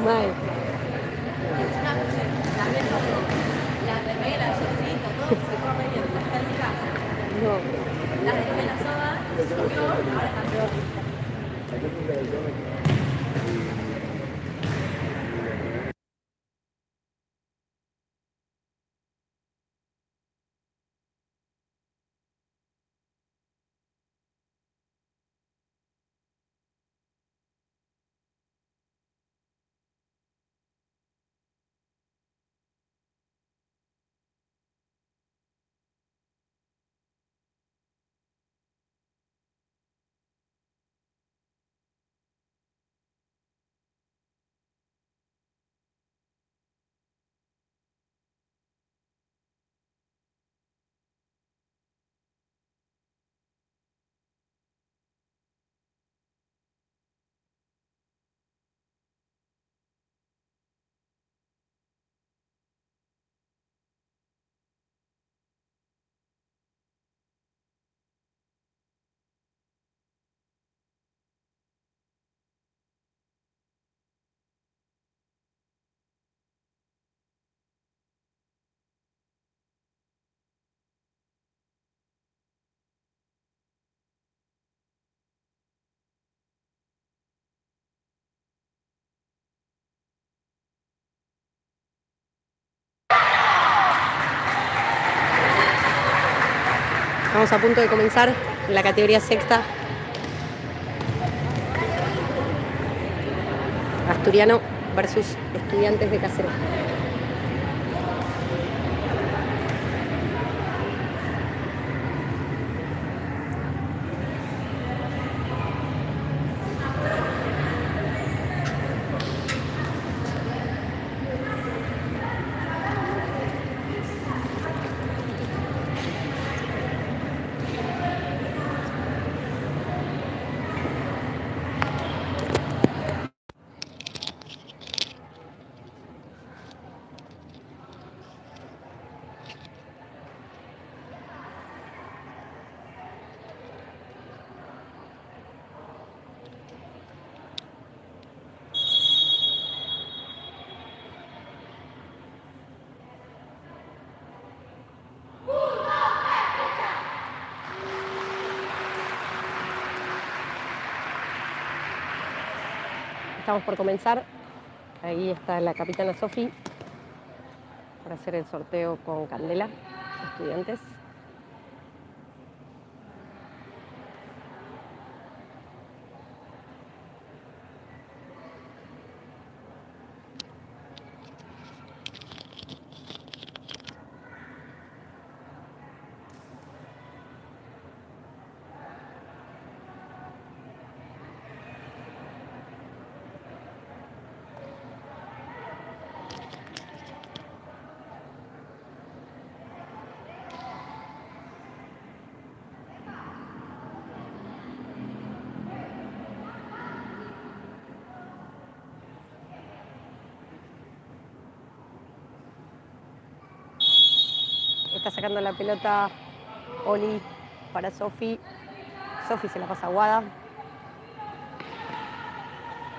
Mal. Las remeras, yacito, todo se come bien, hasta en mi casa. No. Las de la soda subió, ahora están peor. Estamos a punto de comenzar la categoría sexta. Asturiano versus Estudiantes de Caseros. Estamos por comenzar. Ahí está la capitana Sofi para hacer el sorteo con Candela, estudiantes. Está sacando la pelota Oli para Sofi. Sofi se la pasa a Guada.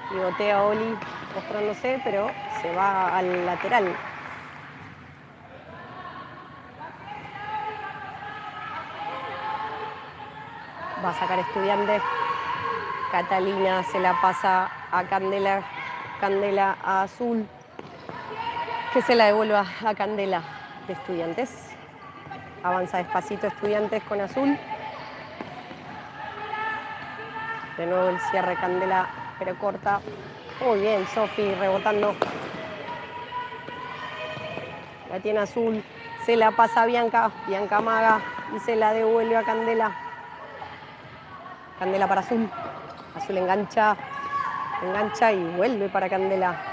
Pivotea a Oli mostrándose, pero se va al lateral. Va a sacar Estudiantes. Catalina se la pasa a Candela. Candela a Azul. Que se la devuelva a Candela de Estudiantes. Avanza despacito Estudiantes con Azul. De nuevo el cierre Candela, pero corta. Muy bien, Sofi rebotando. La tiene Azul. Se la pasa a Bianca. Bianca amaga y se la devuelve a Candela. Candela para Azul. Azul engancha. Engancha y vuelve para Candela.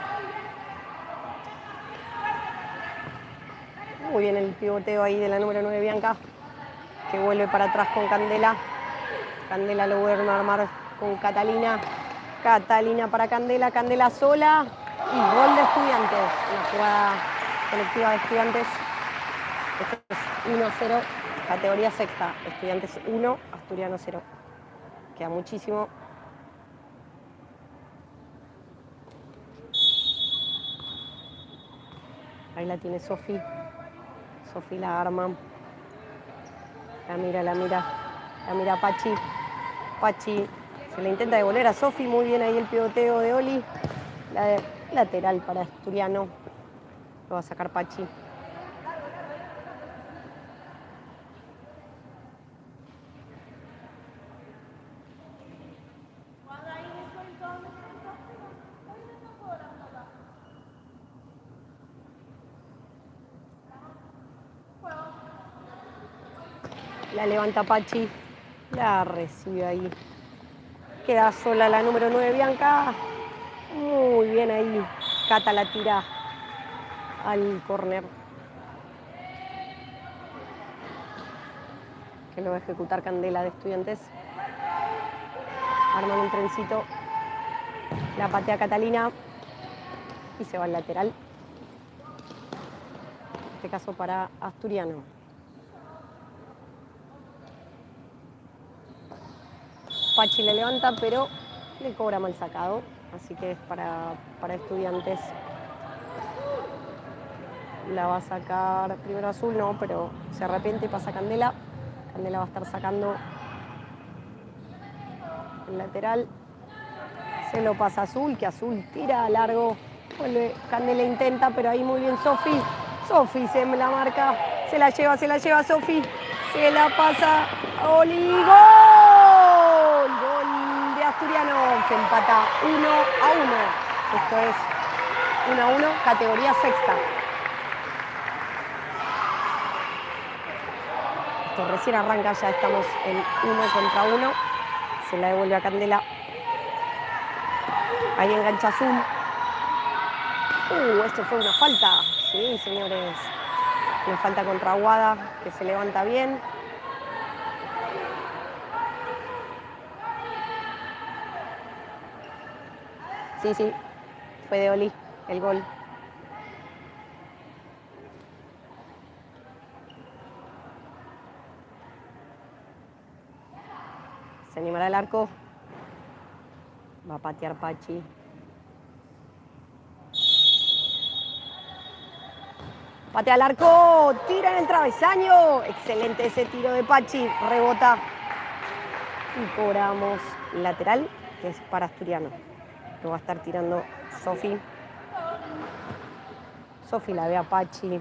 Muy bien el pivoteo ahí de la número 9, Bianca, que vuelve para atrás con Candela. Candela lo vuelve a armar con Catalina. Catalina para Candela. Candela sola. Y gol de Estudiantes. Una jugada colectiva de Estudiantes. Esto es 1-0. Categoría sexta. Estudiantes 1, Asturiano 0. Queda muchísimo. Ahí la tiene Sofi. Sofi la arma. La mira, la mira. La mira Pachi. Pachi se le intenta devolver a Sofi. Muy bien ahí el pivoteo de Oli. La lateral para Asturiano. Lo va a sacar Pachi. La levanta Pachi. La recibe ahí. Queda sola la número 9, Bianca. Muy bien ahí. Cata la tira al córner. Que lo va a ejecutar Candela de Estudiantes. Arman un trencito. La patea Catalina. Y se va al lateral. En este caso para Asturiano. Pachi le levanta, pero le cobra mal sacado. Así que es para Estudiantes. La va a sacar primero Azul, no, pero se arrepiente y pasa Candela. Candela va a estar sacando el lateral. Se lo pasa Azul, que Azul tira largo. Vuelve, Candela intenta, pero ahí muy bien Sofi. Sofi se la marca, se la lleva Sofi. Se la pasa a Oli. ¡Gol! Gol de Asturiano, que empata 1-1. Esto es 1-1, categoría sexta. Esto recién arranca, ya estamos en 1 contra 1. Se la devuelve a Candela. Ahí engancha Azul. Esto fue una falta. Sí, señores. Una falta contra Aguada, que se levanta bien. Sí. Fue de Oli el gol. Se animará el arco. Va a patear Pachi. Patea al arco, tira en el travesaño. Excelente ese tiro de Pachi, rebota. Y cobramos lateral, que es para Asturiano. Lo va a estar tirando Sofi. Sofi la ve a Pachi.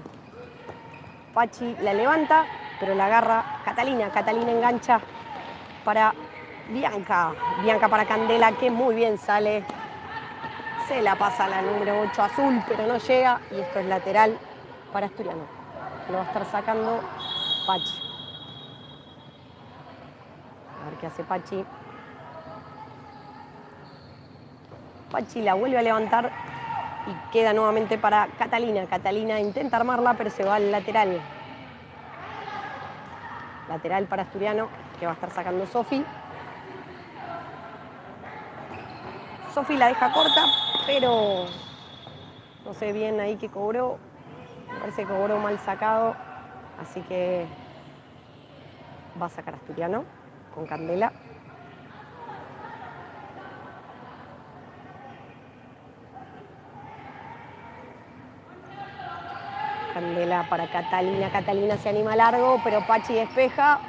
Pachi la levanta, pero la agarra Catalina. Catalina engancha para Bianca. Bianca para Candela, que muy bien sale. Se la pasa a la número 8 Azul, pero no llega. Y esto es lateral para Asturiano. Lo va a estar sacando Pachi. A ver qué hace Pachi. Pachi la vuelve a levantar y queda nuevamente para Catalina. Catalina intenta armarla, pero se va al lateral. Lateral para Asturiano, que va a estar sacando Sofi. Sofi la deja corta, pero no sé bien ahí que cobró. Me parece que cobró mal sacado, así que va a sacar Asturiano con Candela. Candela para Catalina. Catalina se anima largo, pero Pachi despeja.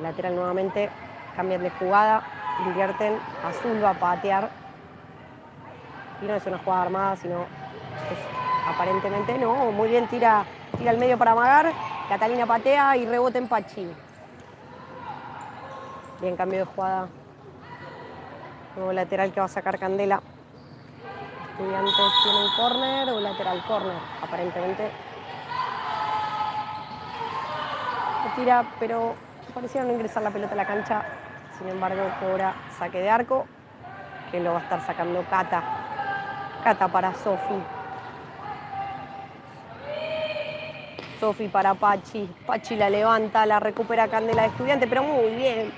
Lateral nuevamente. Cambian de jugada. Invierten. Azul va a patear. Y no es una jugada armada, sino es, aparentemente no. Muy bien, tira al medio para amagar. Catalina patea y rebota en Pachi. Bien, cambio de jugada. Nuevo lateral que va a sacar Candela. Estudiantes tienen córner o lateral córner, aparentemente. Tira, pero parecía no ingresar la pelota a la cancha. Sin embargo, cobra saque de arco, que lo va a estar sacando Cata. Cata para Sofi. Sofi para Pachi. Pachi la levanta, la recupera Candela de Estudiante, pero muy bien.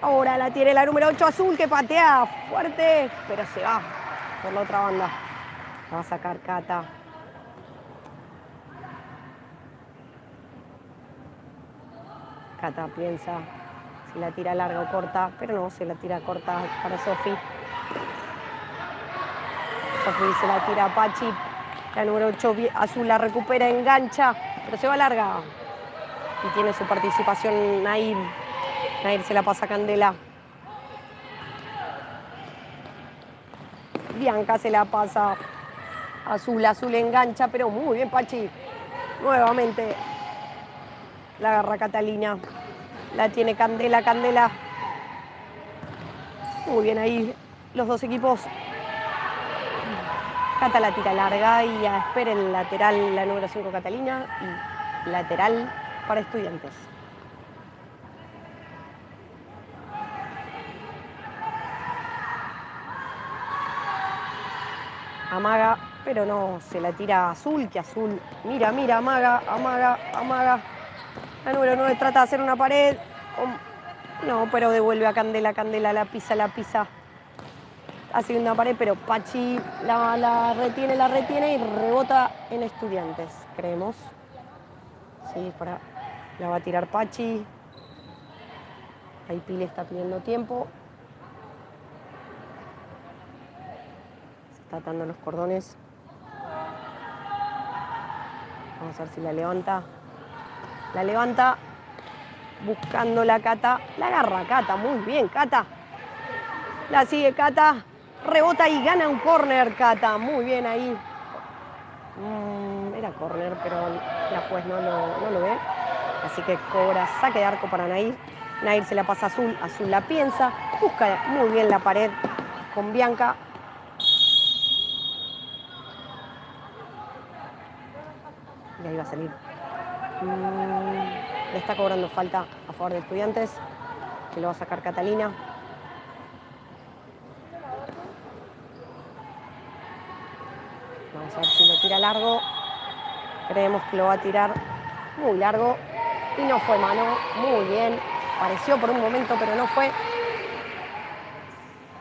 Ahora la tiene la número 8 Azul, que patea fuerte, pero se va por la otra banda. La va a sacar Cata. Cata piensa si la tira larga o corta, pero no, se la tira corta para Sofi. Sofi se la tira a Pachi. La número 8 Azul la recupera, engancha, pero se va larga. Y tiene su participación Nair. Nair se la pasa a Candela. Bianca se la pasa Azul. Azul engancha, pero muy bien Pachi. Nuevamente la agarra Catalina. La tiene Candela. Candela. Muy bien ahí los dos equipos. Cata la tira larga y espera el lateral la número 5 Catalina. Y lateral para Estudiantes. Amaga, pero no, se la tira Azul, que Azul mira, amaga. La número 9 trata de hacer una pared. No, pero devuelve a Candela. Candela la pisa. Hace una pared, pero Pachi la retiene y rebota en Estudiantes, creemos. Sí, la va a tirar Pachi. Ahí Pili está pidiendo tiempo. Atando los cordones. Vamos a ver si la levanta. La levanta buscando la Cata. La agarra Cata, muy bien Cata. La sigue Cata. Rebota y gana un córner Cata. Muy bien ahí. Era córner, pero la juez no lo ve. Así que cobra saque de arco para Nair. Nair se la pasa a Azul. Azul la piensa. Busca muy bien la pared con Bianca. Y ahí va a salir. Le está cobrando falta a favor de Estudiantes, que lo va a sacar Catalina. Vamos a ver si lo tira largo. Creemos que lo va a tirar muy largo. Y no fue mano. Muy bien. Pareció por un momento, pero no fue.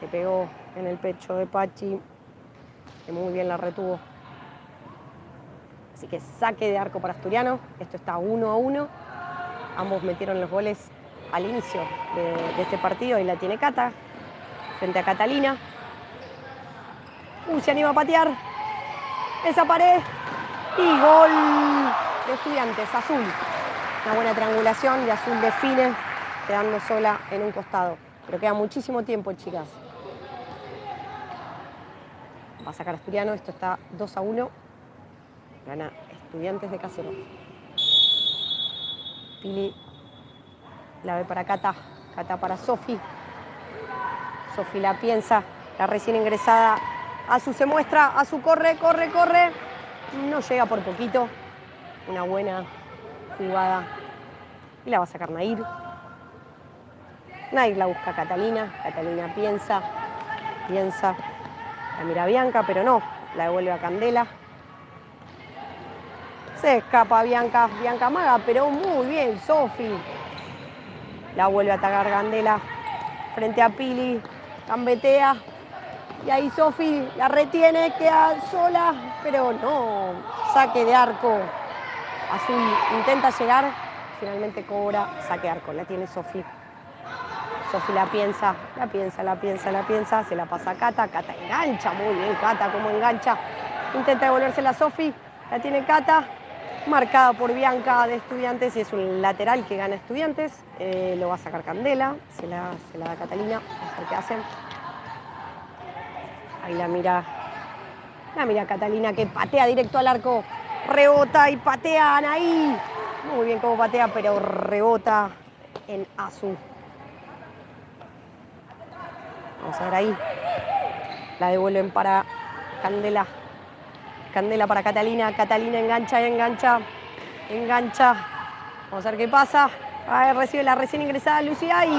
Le pegó en el pecho de Pachi, que muy bien la retuvo. Así que saque de arco para Asturiano. Esto está 1-1. Ambos metieron los goles al inicio de este partido. Y la tiene Cata frente a Catalina. Se anima a patear esa pared. Y gol de Estudiantes. Azul. Una buena triangulación y Azul define, quedando sola en un costado. Pero queda muchísimo tiempo, chicas. Va a sacar Asturiano, esto está 2-1. Gana Estudiantes de Caseros. Pili la ve para Cata, Cata para Sofi. Sofi la piensa, la recién ingresada. Azu se muestra, Azu corre, corre, corre. No llega por poquito. Una buena jugada. Y la va a sacar Nair. Nair la busca Catalina. Catalina piensa, piensa. La mira Bianca, pero no. La devuelve a Candela. Se escapa Bianca. Bianca amaga, pero muy bien, Sofi. La vuelve a atacar Candela. Frente a Pili. Gambetea. Y ahí Sofi la retiene, queda sola, pero no. Saque de arco. Azul intenta llegar. Finalmente cobra. Saque de arco. La tiene Sofi. Sofi la piensa, la piensa, la piensa, la piensa. Se la pasa a Cata. Cata engancha. Muy bien, Cata, como engancha. Intenta devolvérsela a Sofi. La tiene Cata. Marcada por Bianca de Estudiantes. Y es un lateral que gana Estudiantes. Lo va a sacar Candela. Se la da Catalina. Vamos a ver qué hacen. Ahí la mira Catalina, que patea directo al arco. Rebota y patea Anaí. Muy bien como patea, pero rebota en Azu. Vamos a ver ahí. La devuelven para Candela. Candela para Catalina. Catalina engancha, engancha, engancha. Vamos a ver qué pasa. Ahí recibe la recién ingresada Lucía y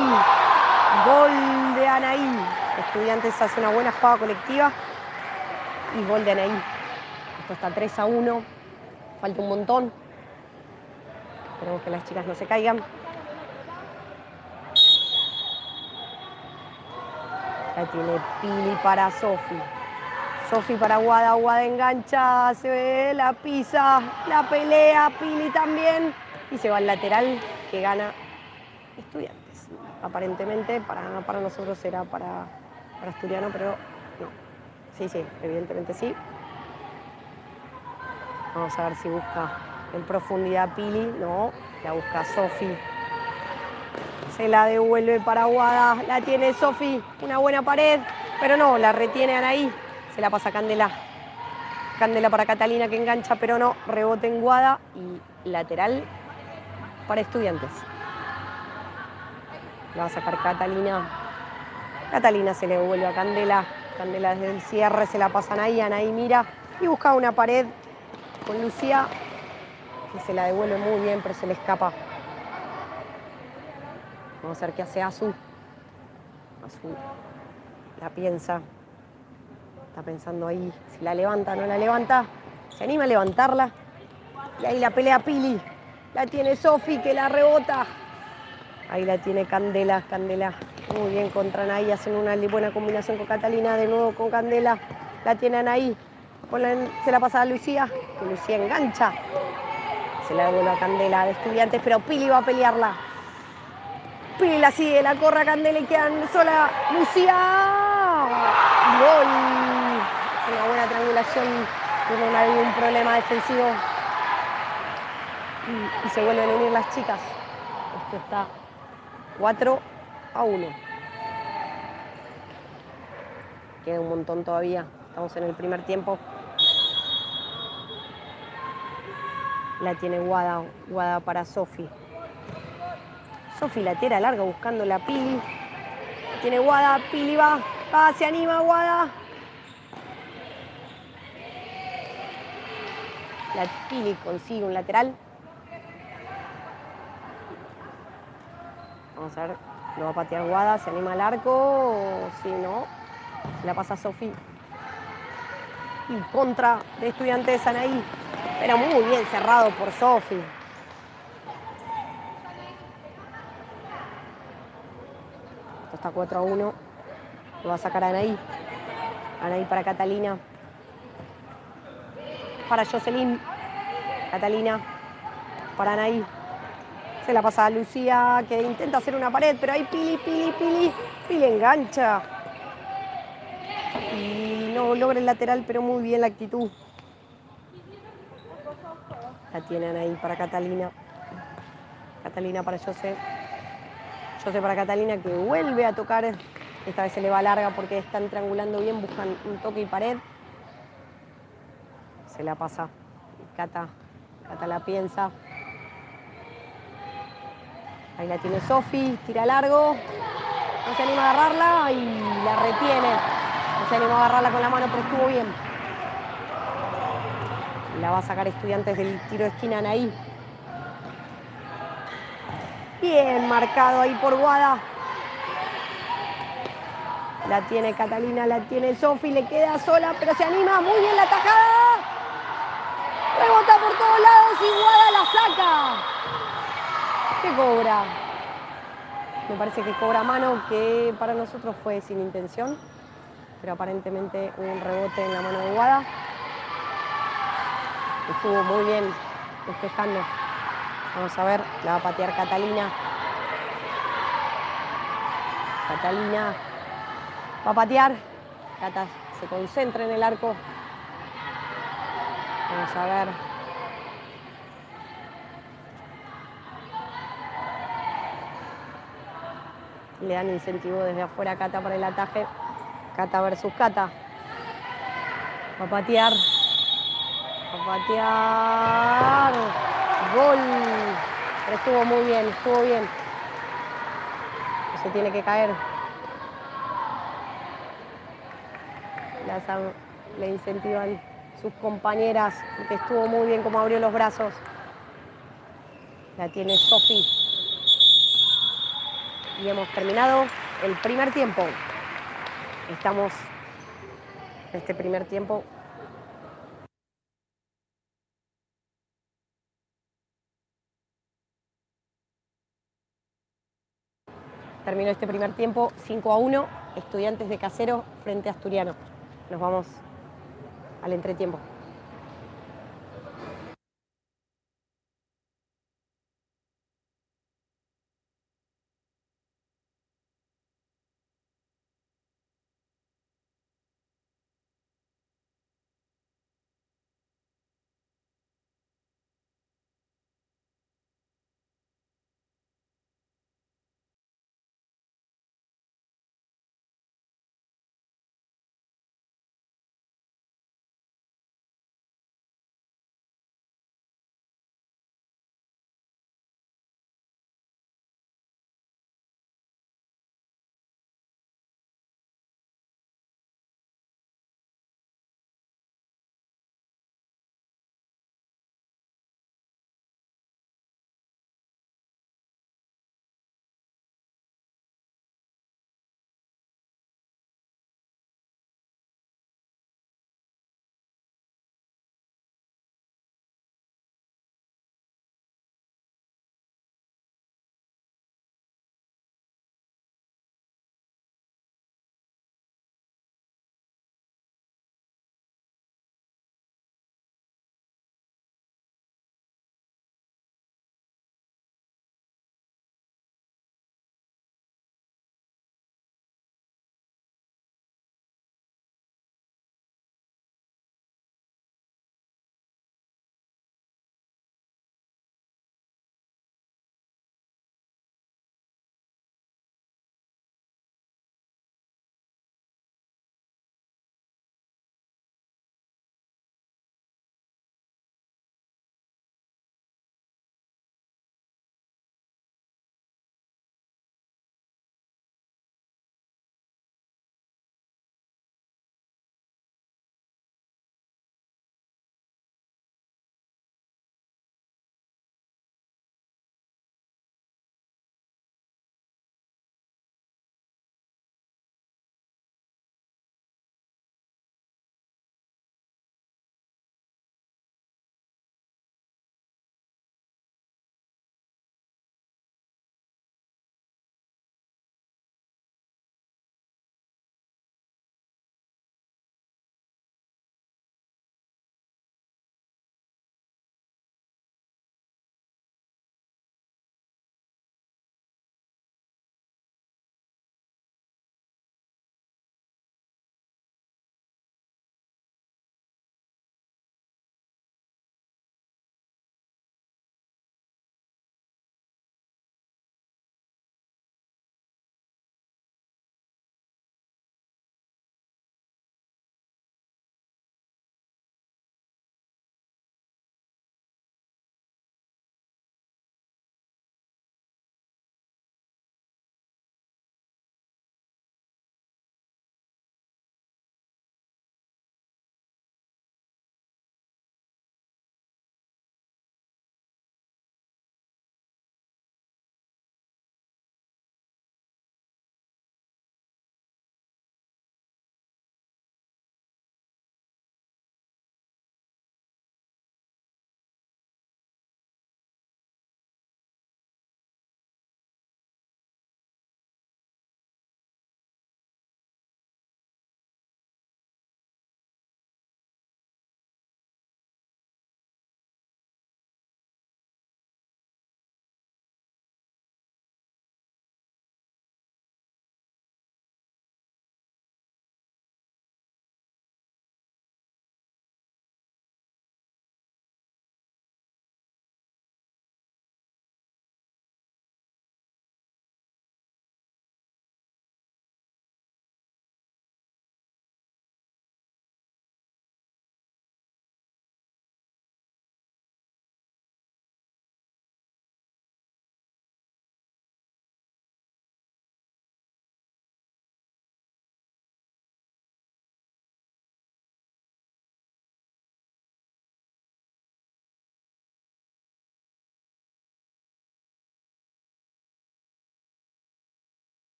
gol de Anaí. Estudiantes hace una buena jugada colectiva y gol de Anaí. Esto está 3-1. Falta un montón. Esperemos que las chicas no se caigan. La tiene Pili para Sofi. Sofi para Guada. Guada engancha, se ve, la pisa, la pelea. Pili también. Y se va al lateral que gana Estudiantes. Aparentemente para nosotros era para Asturiano, pero no. Sí, evidentemente sí. Vamos a ver si busca en profundidad Pili. No, la busca Sofi. Se la devuelve para Guada. La tiene Sofi. Una buena pared, pero no, la retiene Anaí. Se la pasa a Candela. Candela para Catalina que engancha, pero no. Rebote en Guada y lateral para Estudiantes. La va a sacar Catalina. Catalina se le devuelve a Candela. Candela desde el cierre se la pasan ahí. Anaí mira y busca una pared con Lucía, que se la devuelve muy bien, pero se le escapa. Vamos a ver qué hace Azu. Azu la piensa. Está pensando ahí si la levanta o no la levanta. Se anima a levantarla. Y ahí la pelea Pili. La tiene Sofi, que la rebota. Ahí la tiene Candela. Candela muy bien contra Anaí. Hacen una buena combinación con Catalina. De nuevo con Candela. La tiene Anaí. Se la pasa a Lucía. Que Lucía engancha. Se la devuelve a Candela de Estudiantes. Pero Pili va a pelearla. Pili la sigue. La corre a Candela y quedan sola. Lucía. Gol. Una buena triangulación. Tienen algún problema defensivo. Y se vuelven a unir las chicas. Esto está 4-1. Queda un montón todavía. Estamos en el primer tiempo. La tiene Guada. Guada para Sofi. Sofi la tira larga buscando la Pili. Tiene Guada. Pili va. Va, se anima Guada. La Pili consigue un lateral. Vamos a ver, lo va a patear Guada, se anima al arco, o si no, se la pasa a Sofi. Y contra de Estudiantes Anaí, pero muy bien cerrado por Sofi. Esto está 4-1, lo va a sacar Anaí. Anaí para Catalina. Para Jocelyn. Catalina para Anaí. Se la pasa a Lucía, que intenta hacer una pared, pero ahí Pili engancha. Y no logra el lateral, pero muy bien la actitud. La tienen ahí para Catalina. Catalina para José. José para Catalina, que vuelve a tocar. Esta vez se le va larga porque están triangulando bien, buscan un toque y pared. Se la pasa. Cata la piensa. Ahí la tiene Sofi, tira largo. No se anima a agarrarla y la retiene. No se animó a agarrarla con la mano, pero estuvo bien. La va a sacar Estudiantes del tiro de esquina Anaí. Bien marcado ahí por Guada. La tiene Catalina, la tiene Sofi, le queda sola, pero se anima. Muy bien la tajada. Rebota por todos lados y Guada la saca. ¿Qué cobra? Me parece que cobra mano, que para nosotros fue sin intención, pero aparentemente hubo un rebote en la mano de Guada. Estuvo muy bien despejando. Vamos a ver, la va a patear Catalina. Catalina va a patear. Cata se concentra en el arco. Vamos a ver. Le dan incentivo desde afuera a Cata para el ataque. Cata versus Cata. Va a patear. Va a patear. Gol. Pero estuvo muy bien, estuvo bien. No se tiene que caer. Le incentivan sus compañeras, porque estuvo muy bien como abrió los brazos. La tiene Sofi. Y hemos terminado el primer tiempo. Estamos en este primer tiempo. Terminó este primer tiempo 5-1, Estudiantes de Casero frente a Asturiano. Nos vamos al entretiempo.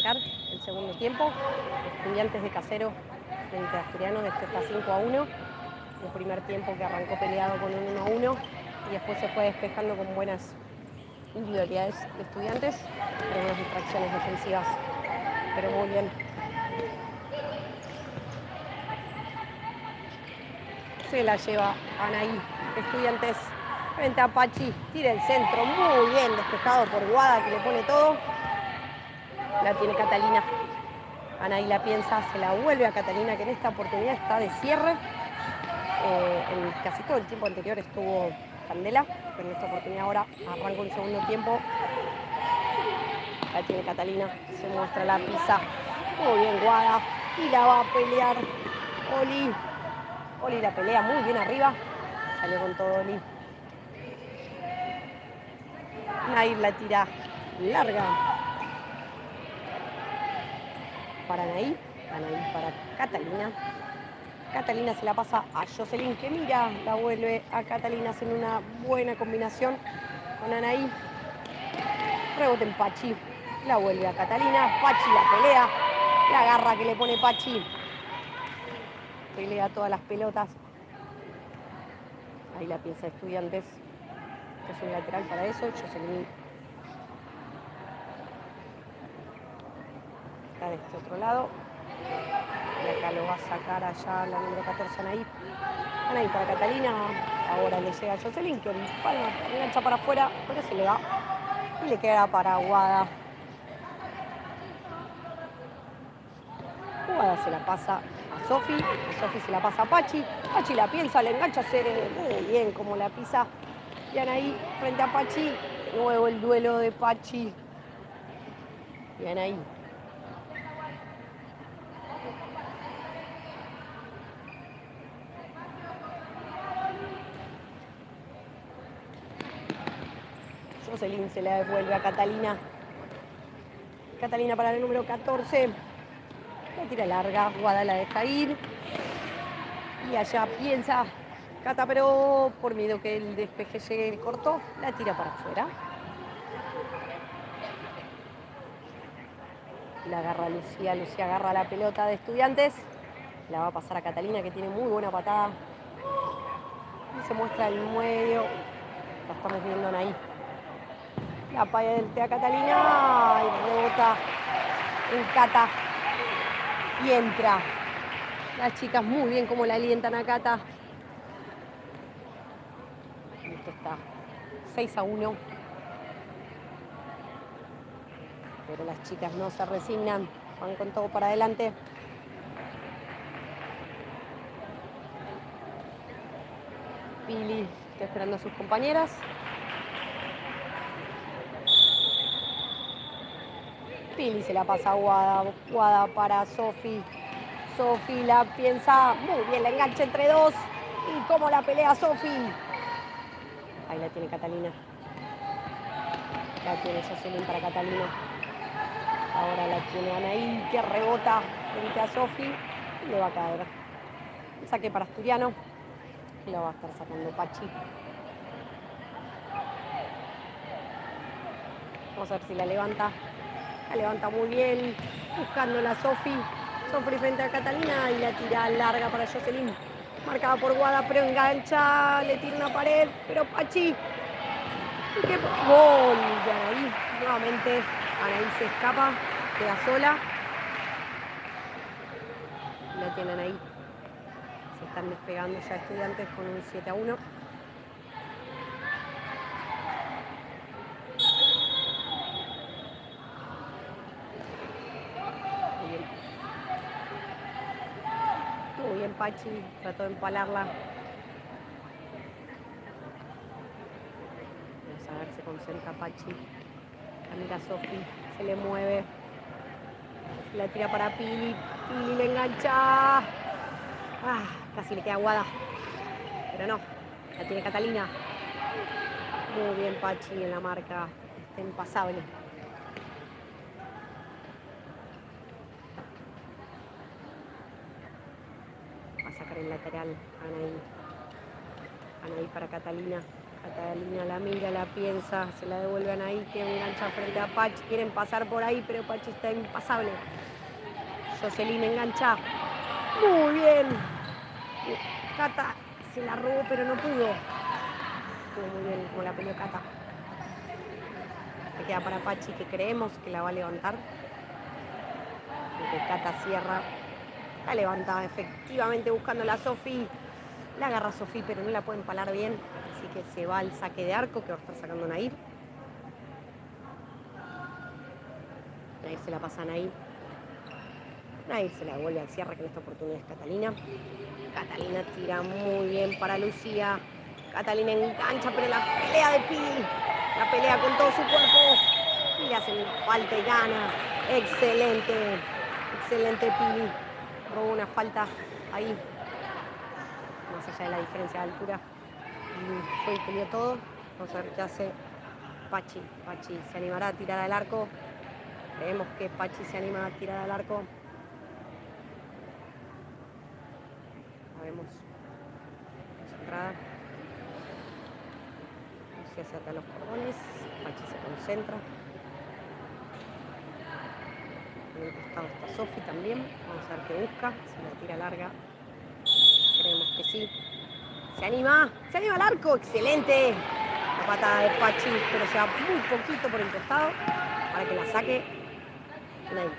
arrancar el segundo tiempo. Estudiantes de Casero frente a Asturiano, esto está 5-1. El primer tiempo que arrancó peleado con un 1-1 y después se fue despejando con buenas individualidades de Estudiantes, algunas distracciones defensivas, pero muy bien. Se la lleva Anaí, Estudiantes frente a Pachi, tira el centro, muy bien despejado por Guada que le pone todo. La tiene Catalina. Anaí la piensa, se la vuelve a Catalina que en esta oportunidad está de cierre. En casi todo el tiempo anterior estuvo Candela, pero en esta oportunidad ahora arranca un segundo tiempo. La tiene Catalina, se muestra la pisa. Muy bien Guada y la va a pelear Oli. Oli la pelea muy bien arriba. Salió con todo Oli. Nair la tira larga para Anaí. Anaí para Catalina. Catalina se la pasa a Jocelyn, que mira, la vuelve a Catalina haciendo una buena combinación con Anaí. Rebote en Pachi, la vuelve a Catalina. Pachi la pelea, la garra que le pone Pachi. Pelea todas las pelotas. Ahí la piensa Estudiantes. Esto es un lateral para eso. Jocelyn está de este otro lado. Y acá lo va a sacar allá la número 14, Anaí. Anaí para Catalina. Ahora le llega a Jocelyn, que engancha para afuera, pero se le va. Y le queda para Guada. Guada se la pasa a Sofi. Sofi se la pasa a Pachi. Pachi la piensa, le engancha muy bien como la pisa. Y Anaí frente a Pachi. De nuevo el duelo de Pachi y Anaí. Jocelyn se la devuelve a Catalina. Catalina para el número 14. La tira larga, Guada la deja ir. Y allá piensa Cata, pero por miedo que el despeje llegue corto, la tira para afuera. La agarra Lucía, Lucía agarra la pelota de Estudiantes. La va a pasar a Catalina, que tiene muy buena patada. Y se muestra el medio. La estamos viendo ahí. La paya del a Catalina y rebota en Cata. Y entra. Las chicas muy bien como la alientan a Cata. Esto está 6-1. Pero las chicas no se resignan. Van con todo para adelante. Pili está esperando a sus compañeras. Pili se la pasa a Guada. Guada para Sofi. Sofi la piensa muy bien, la engancha entre dos. Y cómo la pelea Sofi. Ahí la tiene Catalina. La tiene Jocelyn para Catalina. Ahora la tiene Anaí, que rebota frente a Sofi. Y le va a caer. El saque para Asturiano. Y lo va a estar sacando Pachi. Vamos a ver si la levanta. La levanta muy bien. Buscándola Sofi. Sofi frente a Catalina y la tira larga para Jocelyn. Marcada por Guada, pero engancha. Le tira una pared. Pero Pachi. ¡Qué gol de Anaí! Nuevamente Anaí se escapa. Queda sola. La tiene Anaí. Se están despegando ya Estudiantes con un 7-1. Muy bien Pachi, trató de empalarla. Vamos a ver, se concentra Pachi. La mira Sofi, se le mueve. La tira para Pili. Pili le engancha. Casi le queda Guada. Pero no, la tiene Catalina. Muy bien Pachi en la marca. Está impasable. Va a sacar el lateral Anaí. Anaí para Catalina. Catalina la mira, la piensa, se la devuelven ahí, que engancha frente a Pachi. Quieren pasar por ahí, pero Pachi está impasable. Jocelyn engancha. Muy bien. Cata se la robó, pero no pudo. Estuvo muy bien como la peleó Cata. Le queda para Pachi, que creemos que la va a levantar. Porque Cata cierra. La levanta efectivamente buscando a Sofi. La agarra Sofi, pero no la puede empalar bien. Así que se va al saque de arco, que va a estar sacando Nair. Nair se la pasa a Nair. Nair se la devuelve al cierre, que en esta oportunidad es Catalina. Catalina tira muy bien para Lucía. Catalina engancha, pero la pelea de Pili. La pelea con todo su cuerpo. Y le hacen falta y gana. Excelente. Excelente Pili. Robó una falta ahí. Más allá de la diferencia de altura. Y fue y peleó todo. Vamos a ver qué hace Pachi. Pachi se animará a tirar al arco. Creemos que Pachi se anima a tirar al arco. La vemos. Concentrada. Lucía se ata los cordones. Pachi se concentra. En el costado está Sofi también. Vamos a ver qué busca. Si la tira larga. Creemos que sí. Se anima al arco. Excelente. La patada de Pachi, pero se va muy poquito por el costado para que la saque. Nair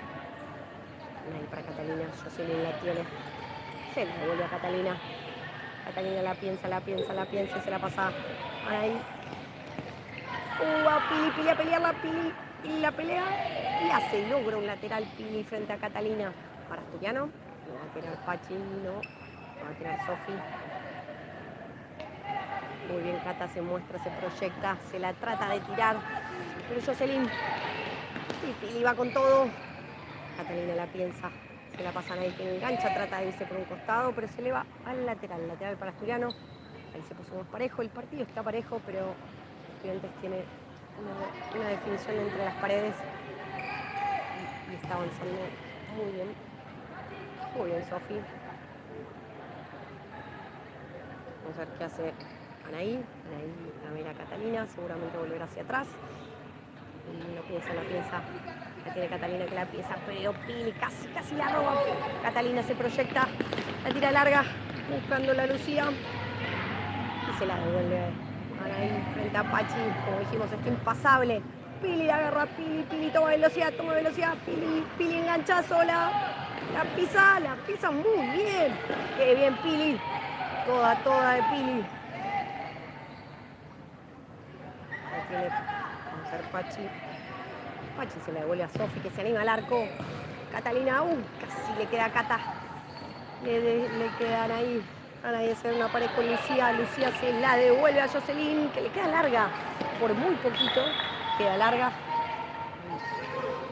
para Catalina. Jocelyn la tiene. Se la devuelve a Catalina. Catalina la piensa y se la pasa ahí. A Pili a pelearla. Pili la pelea y hace, logra un lateral Pili frente a Catalina. Para Asturiano. No va a tirar Pachi, no. Va a tirar Sofi. Muy bien, Cata se muestra, se proyecta, se la trata de tirar. Pero Jocelyn. Y Pili va con todo. Catalina la piensa. Se la pasan ahí, que engancha, trata de irse por un costado, pero se le va al lateral. Lateral para Asturiano. Ahí se puso más parejo. El partido está parejo, pero Estudiantes tiene una definición entre las paredes. Y está avanzando muy bien. Muy bien, Sofi. Vamos a ver qué hace Anaí. Anaí la mira a Catalina. Seguramente volverá hacia atrás. La piensa. La tiene Catalina, que la piensa, pero Pili casi la roba. Catalina se proyecta, la tira larga, buscando la Lucía. Y se la devuelve Anaí frente a Pachi. Como dijimos, está impasable. Pili la agarra, Pili toma velocidad. Pili engancha sola. La pisa muy bien. Qué bien Pili. Toda de Pili. Ahí tiene, vamos a ver Pachi. Pachi se la devuelve a Sofi, que se anima al arco. Catalina, casi le queda a Cata. Le quedan ahí. Anaí hacer una pared con Lucía. Lucía se la devuelve a Jocelyn, que le queda larga. Por muy poquito queda larga.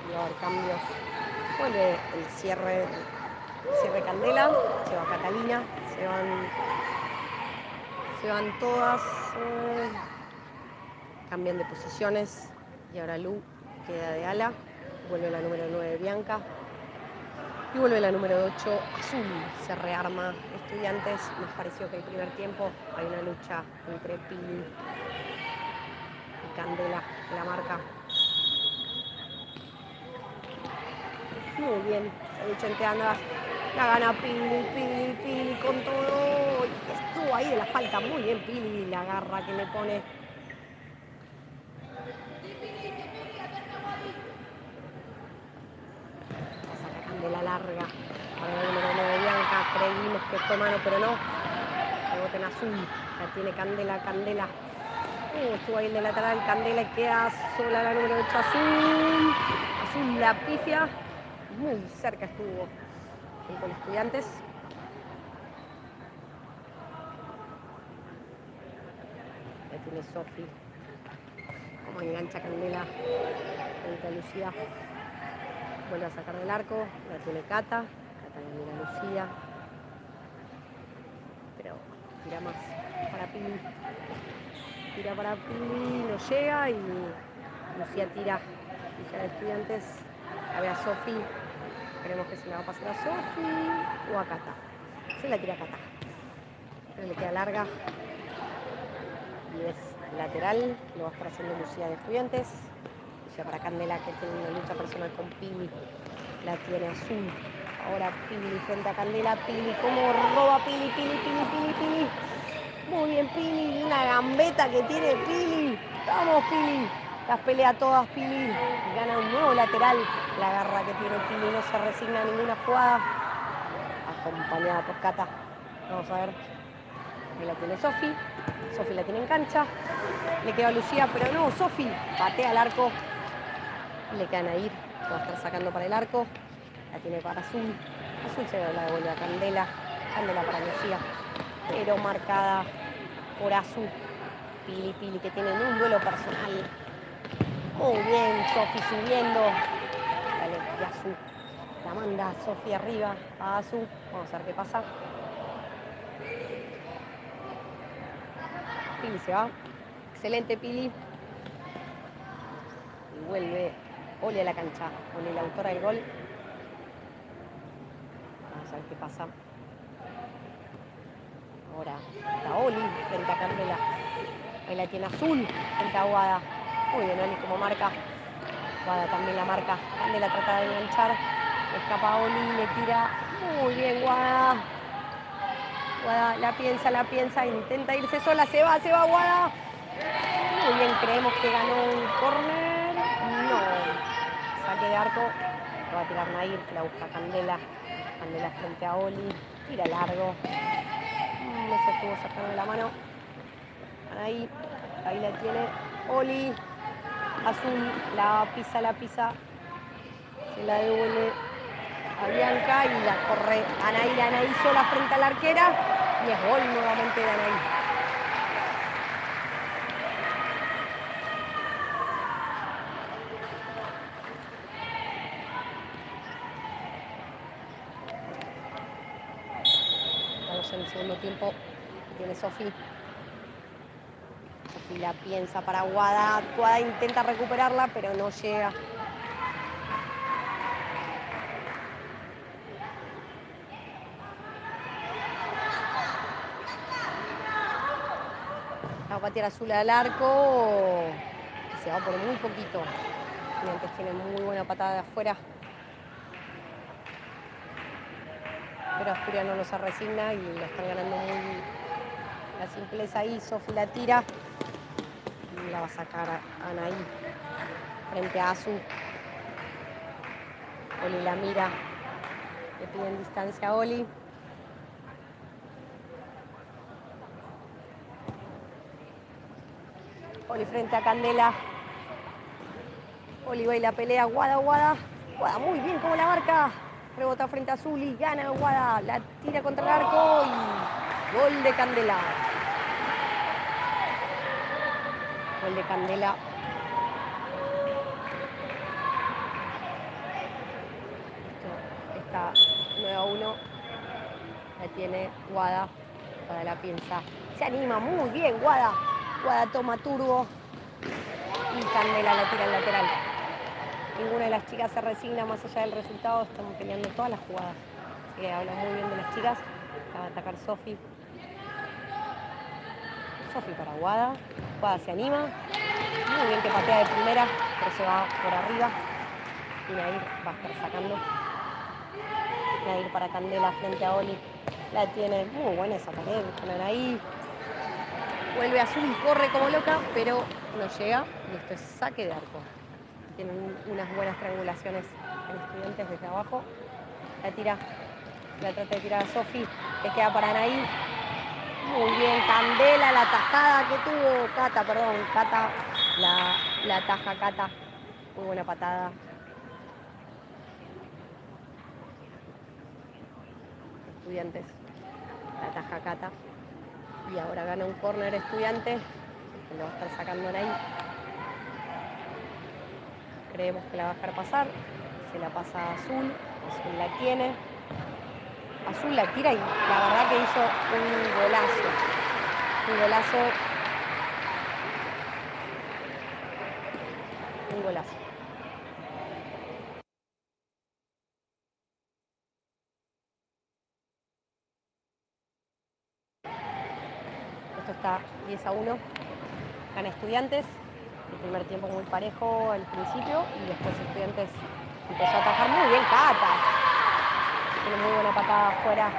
Y va a haber cambios. Vuelve el cierre Candela. Se va Catalina. Se van todas. Cambian de posiciones. Y ahora Lu queda de ala. Vuelve la número 9 Bianca. Y vuelve la número 8 Azul. Se rearma Estudiantes. Nos pareció que el primer tiempo hay una lucha entre Pili y Candela, que la marca. Muy bien, la lucha entre ambas. La gana Pili con todo. Estuvo ahí de la falta. Muy bien Pili, la garra que le pone. Candela larga. Para el número 9 Bianca. Creímos que fue mano, pero no. Rebote en Azul. La tiene Candela. Estuvo ahí el de lateral. Candela y queda sola la número 8 Azul. Azul la pifia. Muy cerca estuvo con Estudiantes. La tiene Sofi. Como engancha Candela frente a Lucía. Vuelve a sacar del arco. La tiene Cata. Cata la mira a Lucía. Pero tira más para Pili. Tira para Pili. No llega. Y Lucía tira. Lucía de Estudiantes. La ve a Sofi. Creemos que se la va a pasar a Sofi o a Cata. Se la tira a Cata. Pero le queda larga. Y es lateral, lo va a estar haciendo Lucía de Estudiantes. Lucía para Candela, que tiene una lucha personal con Pili. La tiene Azul. Ahora Pili frente a Candela. Pili, cómo roba Pili. Muy bien Pili, una gambeta que tiene Pili. Vamos Pili. Las pelea todas Pili. Gana un nuevo lateral. La garra que tiene Pili, no se resigna a ninguna jugada. Acompañada por Cata. Vamos a ver. Ahí la tiene Sofi. Sofi la tiene en cancha. Le queda a Lucía, pero no, Sofi patea al arco. Le quedan a ir. Va a estar sacando para el arco. La tiene para Azul. Azul se la devuelve a Candela. Candela para Lucía. Pero marcada por Azul. Pili que tienen un duelo personal. Muy bien, Sofi subiendo. Dale, y Azul. La manda Sofi arriba a Azul. Vamos a ver qué pasa. Pili se va. Excelente Pili. Y vuelve Oli a la cancha. Oli, la autora del gol. Vamos a ver qué pasa. Ahora está Oli frente a Candela. Ahí la tiene Azul frente a Guada. Muy bien Oli como marca. Guada también la marca. Candela trata de enganchar. Escapa Oli, le tira. Muy bien Guada. Guada la piensa, intenta irse sola, se va Guada. Muy bien, creemos que ganó un córner. No. Saque de arco. Lo va a tirar Nair, que la busca Candela. Candela frente a Oli. Tira largo. No se estuvo sacando la mano. Ahí la tiene Oli. Azul, la pisa. Se la devuelve a Bianca y la corre Anaí sola frente a la arquera. Y es gol nuevamente de Anaí. Estamos en el segundo tiempo. Tiene Sofi. Sofi la piensa para Guada. Guada intenta recuperarla, pero no llega. Va a patear Azul al arco. Y se va por muy poquito. Estudiantes tiene muy buena patada de afuera. Pero Asturiano no se resigna y lo están ganando muy la simpleza ahí. Sofi la tira. Y la va a sacar a Anaí frente a Azul. Oli la mira. Le piden distancia a Oli. Oli frente a Candela. Oli va y la pelea. Guada muy bien como la marca. Rebota frente a Azul y gana Guada. La tira contra el arco y gol de Candela. Gol de Candela. Esto está 9-1. La tiene Guada. Guada la piensa. Se anima muy bien Guada. Guada toma turbo. Y Candela la tira al lateral. Ninguna de las chicas se resigna más allá del resultado. Están peleando todas las jugadas. Así que habla muy bien de las chicas. Va a atacar Sofi. Sofi para Guada. Guada se anima. Muy bien que patea de primera, pero se va por arriba. Y Nair va a estar sacando. Nair para Candela frente a Oli. La tiene muy buena esa pared. Con ahí. Vuelve Azul, corre como loca, pero no llega. Y esto es saque de arco. Tienen unas buenas triangulaciones en Estudiantes desde abajo. La tira, la trata de tirar a Sofi, que queda para Anaí. Muy bien, Candela, la tajada que tuvo Cata, la taja Cata. Muy buena patada. Estudiantes, la taja Cata. Y ahora gana un córner Estudiantes, que lo va a estar sacando Anaí. Creemos que la va a dejar pasar. Se la pasa a Azul. Azul la tiene. Azul la tira y la verdad que hizo un golazo. Un golazo. Un golazo. Esto está 10-1. Gana Estudiantes. El primer tiempo muy parejo al principio y después Estudiantes empezó a atajar muy bien. Cata. Tiene muy buena patada afuera.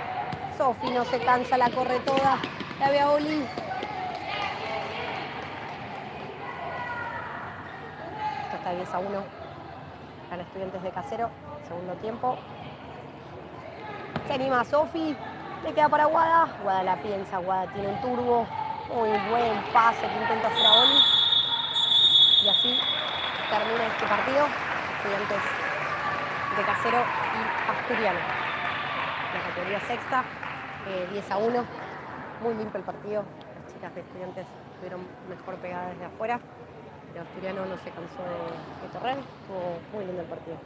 Sofi no se cansa, la corre toda. La ve a Oli. Esto está 10-1. Gana Estudiantes de Casero. Segundo tiempo. Se anima Sofi. Le queda para Guada. Guada la piensa. Guada tiene un turbo. Muy buen pase que intenta hacer a Oli. Y así termina este partido. Estudiantes de Casero y Asturiano. La categoría sexta. 10-1. Muy limpio el partido. Las chicas de Estudiantes tuvieron mejor pegada desde afuera. Pero Asturiano no se cansó de correr. Estuvo muy lindo el partido.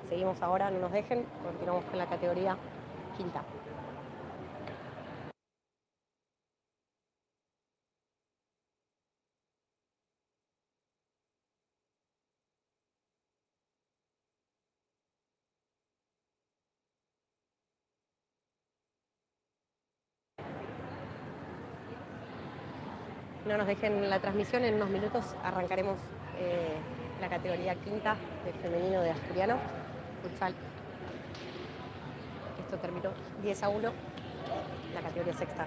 Seguimos ahora, no nos dejen. Continuamos con la categoría quinta. No nos dejen la transmisión, en unos minutos arrancaremos la categoría quinta de femenino de Asturiano, futsal. Esto terminó 10-1, la categoría sexta